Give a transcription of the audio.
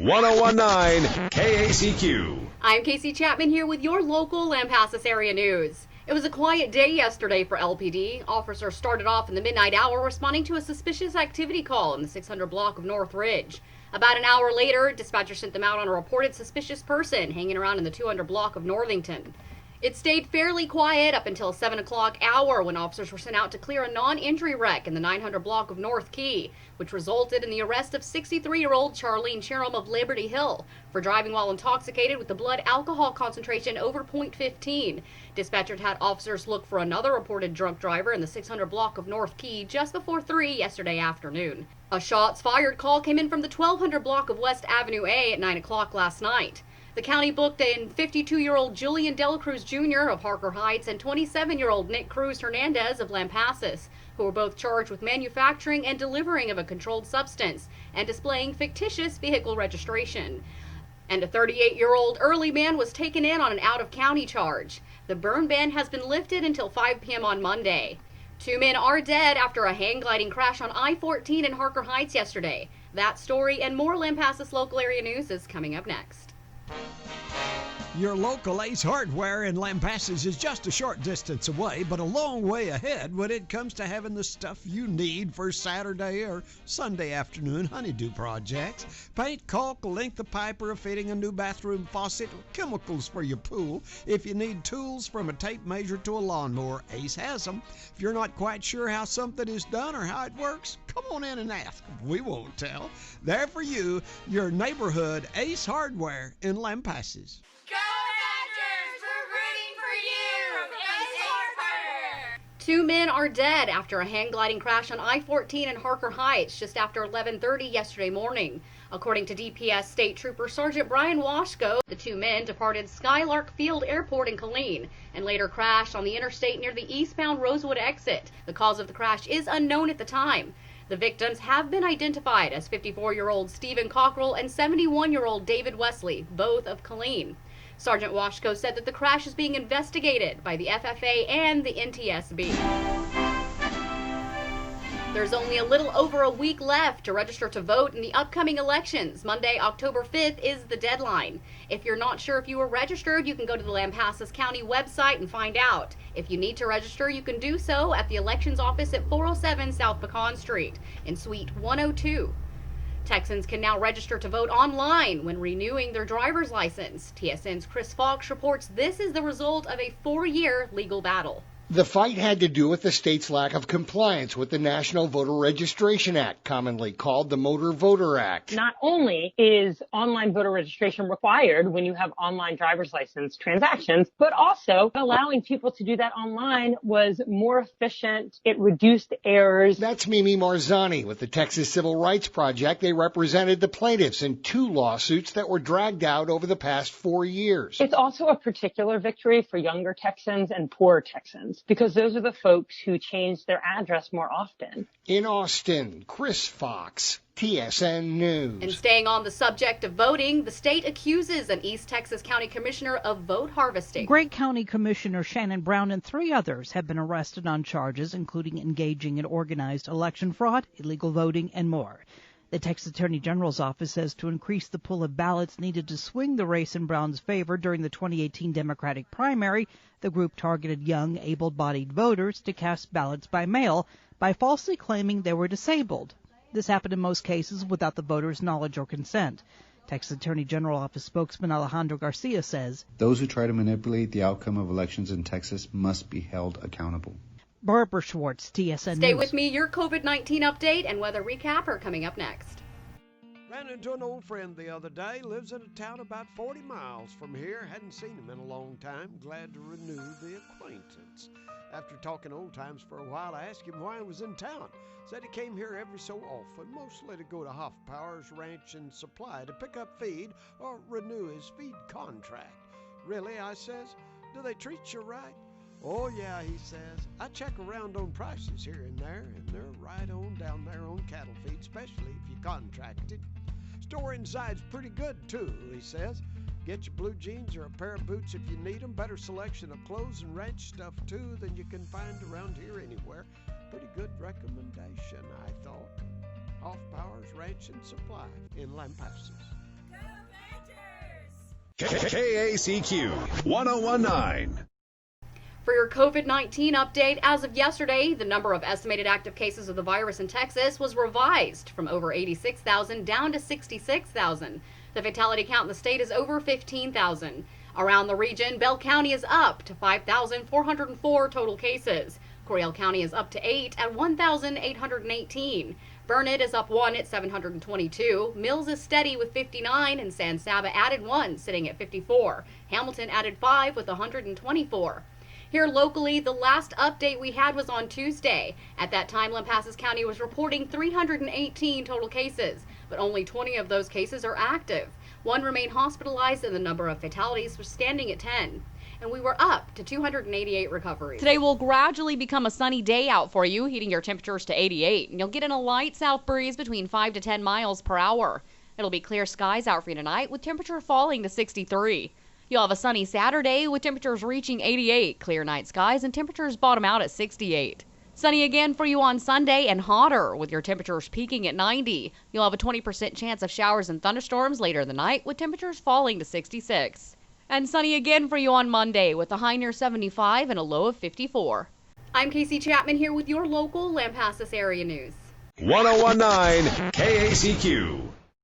1019 KACQ. I'm Casey Chapman here with your local Lampasas area news. It was a quiet day yesterday for LPD. Officers started off in the midnight hour responding to a suspicious activity call in the 600 block of North Ridge. About an hour later, dispatchers sent them out on a reported suspicious person hanging around in the 200 block of Northington. It stayed fairly quiet up until 7 o'clock hour when officers were sent out to clear a non-injury wreck in the 900 block of North Key, which resulted in the arrest of 63-year-old Charlene Cherum of Liberty Hill for driving while intoxicated with the blood alcohol concentration over .15. Dispatchers had officers look for another reported drunk driver in the 600 block of North Key just before 3 yesterday afternoon. A shots fired call came in from the 1200 block of West Avenue A at 9 o'clock last night. The county booked in 52-year-old Julian Delacruz Jr. of Harker Heights and 27-year-old Nick Cruz Hernandez of Lampasas, who were both charged with manufacturing and delivering of a controlled substance and displaying fictitious vehicle registration. And a 38-year-old Early man was taken in on an out-of-county charge. The burn ban has been lifted until 5 p.m. on Monday. 2 men are dead after a hang gliding crash on I-14 in Harker Heights yesterday. That story and more Lampasas local area news is coming up next. Your local Ace Hardware in Lampasas is just a short distance away, but a long way ahead when it comes to having the stuff you need for Saturday or Sunday afternoon honeydew projects. Paint, caulk, length of pipe, or fitting a new bathroom faucet, or chemicals for your pool. If you need tools from a tape measure to a lawnmower, Ace has them. If you're not quite sure how something is done or how it works, come on in and ask. We won't tell. There for you, your neighborhood Ace Hardware in Lampasas. Go Badgers! We're rooting for you! Ace Hardware! 2 men are dead after a hang gliding crash on I-14 in Harker Heights just after 11:30 yesterday morning. According to DPS State Trooper Sergeant Brian Washko, the 2 men departed Skylark Field Airport in Killeen and later crashed on the interstate near the eastbound Rosewood exit. The cause of the crash is unknown at the time. The victims have been identified as 54-year-old Stephen Cockrell and 71-year-old David Wesley, both of Killeen. Sergeant Washko said that the crash is being investigated by the FFA and the NTSB. There's only a little over a week left to register to vote in the upcoming elections. Monday, October 5th is the deadline. If you're not sure if you were registered, you can go to the Lampasas County website and find out. If you need to register, you can do so at the elections office at 407 South Pecan Street in Suite 102. Texans can now register to vote online when renewing their driver's license. TSN's Chris Fox reports this is the result of a 4-year legal battle. The fight had to do with the state's lack of compliance with the National Voter Registration Act, commonly called the Motor Voter Act. Not only is online voter registration required when you have online driver's license transactions, but also allowing people to do that online was more efficient. It reduced errors. That's Mimi Marzani with the Texas Civil Rights Project. They represented the plaintiffs in 2 lawsuits that were dragged out over the past 4 years. It's also a particular victory for younger Texans and poorer Texans, because those are the folks who change their address more often. In Austin, Chris Fox, TSN News. And staying on the subject of voting, the state accuses an East Texas County Commissioner of vote harvesting. Gregg County Commissioner Shannon Brown and 3 others have been arrested on charges including engaging in organized election fraud, illegal voting, and more. The Texas Attorney General's office says to increase the pool of ballots needed to swing the race in Brown's favor during the 2018 Democratic primary, the group targeted young, able-bodied voters to cast ballots by mail by falsely claiming they were disabled. This happened in most cases without the voters' knowledge or consent. Texas Attorney General Office spokesman Alejandro Garcia says, "Those who try to manipulate the outcome of elections in Texas must be held accountable." Barbara Schwartz, TSN Stay News. with me. Your COVID-19 update and weather recap are coming up next. Ran into an old friend the other day. Lives in a town about 40 miles from here. Hadn't seen him in a long time. Glad to renew the acquaintance. After talking old times for a while, I asked him why he was in town. Said he came here every so often, mostly to go to Hoffpower's Ranch and Supply to pick up feed or renew his feed contract. Really, I says, do they treat you right? Oh, yeah, he says. I check around on prices here and they're right on down there on cattle feed, especially if you contract it. Store inside's pretty good, too, he says. Get your blue jeans or a pair of boots if you need them. Better selection of clothes and ranch stuff, too, than you can find around here anywhere. Pretty good recommendation, I thought. Hoffpower's Ranch and Supply in Lampasas. Go KACQ 1019. For your COVID-19 update, as of yesterday, the number of estimated active cases of the virus in Texas was revised from over 86,000 down to 66,000. The fatality count in the state is over 15,000. Around the region, Bell County is up to 5,404 total cases. Coryell County is up to 8 at 1,818. Burnett is up 1 at 722. Mills is steady with 59, and San Saba added 1, sitting at 54. Hamilton added 5 with 124. Here locally, the last update we had was on Tuesday. At that time, Lampasas County was reporting 318 total cases, but only 20 of those cases are active. 1 remained hospitalized, and the number of fatalities was standing at 10. And we were up to 288 recoveries. Today will gradually become a sunny day out for you, heating your temperatures to 88. And you'll get in a light south breeze between 5 to 10 miles per hour. It'll be clear skies out for you tonight, with temperature falling to 63. You'll have a sunny Saturday with temperatures reaching 88, clear night skies, and temperatures bottom out at 68. Sunny again for you on Sunday and hotter with your temperatures peaking at 90. You'll have a 20% chance of showers and thunderstorms later in the night with temperatures falling to 66. And sunny again for you on Monday with a high near 75 and a low of 54. I'm Casey Chapman here with your local Lampasas area news. 1019 KACQ.